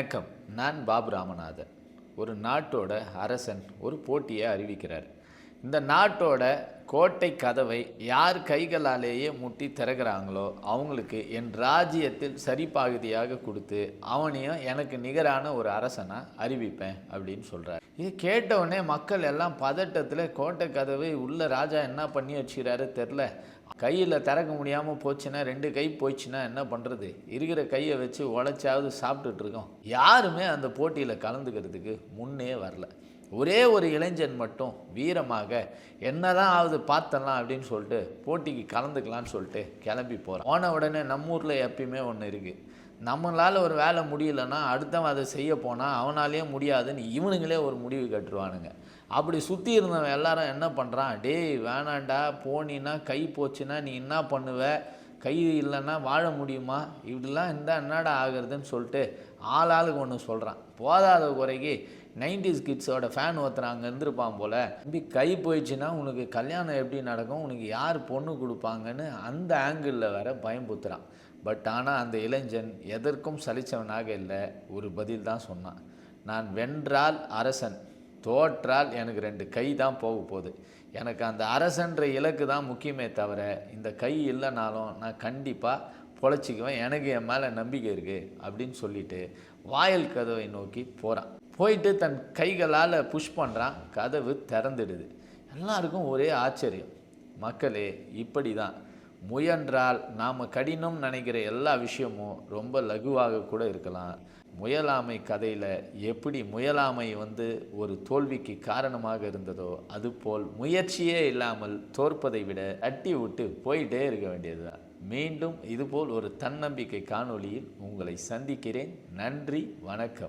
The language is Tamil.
வணக்கம். நான் பாபு ராமநாதன். ஒரு நாட்டோட அரசன் ஒரு போட்டியை அறிவிக்கிறார். இந்த நாட்டோட கோட்டை கதவை யார் கைகளாலேயே முட்டி திறக்கிறாங்களோ அவங்களுக்கு என் ராஜ்யத்தில் சரிபாகுதியாக கொடுத்து அவனையும் எனக்கு நிகரான ஒரு அரசனா அறிவிப்பேன் அப்படின்னு சொல்கிறார். இது கேட்டவுடனே மக்கள் எல்லாம் பதட்டத்தில் கோட்டை கதவை உள்ள ராஜா என்ன பண்ணி வச்சுக்கிறாரு தெரில. கையில் திறக்க முடியாமல் போச்சுன்னா 2 கை போயிடுச்சுன்னா என்ன பண்ணுறது? இருக்கிற கையை வச்சு உழைச்சாவது சாப்பிட்டுட்டு இருக்கோம். யாருமே அந்த போட்டியில் கலந்துக்கிறதுக்கு முன்னே வரல. ஒரே ஒரு இளைஞன் மட்டும் வீரமாக என்னதான் ஆகுது பார்த்தலாம் அப்படின்னு சொல்லிட்டு போட்டிக்கு கலந்துக்கலான்னு சொல்லிட்டு கிளம்பி போகிறான். போன உடனே நம்ம ஊரில் எப்பயுமே ஒன்று இருக்குது. நம்மளால் ஒரு வேலை முடியலன்னா அடுத்தவன் அதை செய்ய போனால் அவனாலேயே முடியாதுன்னு இவனுங்களே ஒரு முடிவு கட்டுருவானுங்க. அப்படி சுற்றி இருந்தவன் எல்லாரும் என்ன பண்ணுறான், டேய் வேணாண்டா, போனின்னா கை போச்சுன்னா நீ என்ன பண்ணுவ, கை இல்லைன்னா வாழ முடியுமா, இப்படிலாம் இருந்தால் என்னடா ஆகுறதுன்னு சொல்லிட்டு ஆளுக்கு ஒன்று சொல்கிறான். போதாத குறைக்கு 90s கிட்ஸோட ஃபேன் ஒருத்தர் அங்கே இருந்திருப்பான் போல், இப்படி கை போயிடுச்சுன்னா உனக்கு கல்யாணம் எப்படி நடக்கும், உனக்கு யார் பொண்ணு கொடுப்பாங்கன்னு அந்த ஆங்கிளில் வேற பயம்புத்துறான். பட் ஆனால் அந்த இளைஞன் எதற்கும் சலித்தவனாக இல்லை, ஒரு பதில் தான் சொன்னான். நான் வென்றால் அரசன், தோற்றால் எனக்கு 2 கை தான் போக போகுது. எனக்கு அந்த அரசன்ற இலக்கு தான் முக்கியமே தவிர இந்த கை இல்லைனாலும் நான் கண்டிப்பாக பொழைச்சிக்குவேன், எனக்கு என் மேலே நம்பிக்கை இருக்குது அப்படின்னு சொல்லிட்டு வாயில் கதவை நோக்கி போகிறான். போயிட்டு தன் கைகளால் புஷ் பண்ணுறான். கதவு திறந்துடுது. எல்லாருக்கும் ஒரே ஆச்சரியம். மக்களே, இப்படி தான் முயன்றால் நாம் கடினம் நினைக்கிற எல்லா விஷயமும் ரொம்ப லகுவாக கூட இருக்கலாம். முயலாமை கதையில் எப்படி முயலாமை ஒரு தோல்விக்கு காரணமாக இருந்ததோ அதுபோல் முயற்சியே இல்லாமல் தோற்பதை விட தட்டி விட்டு போயிட்டே இருக்க வேண்டியதுதான். மீண்டும் இதுபோல் ஒரு தன்னம்பிக்கை காணொளியில் உங்களை சந்திக்கிறேன். நன்றி, வணக்கம்.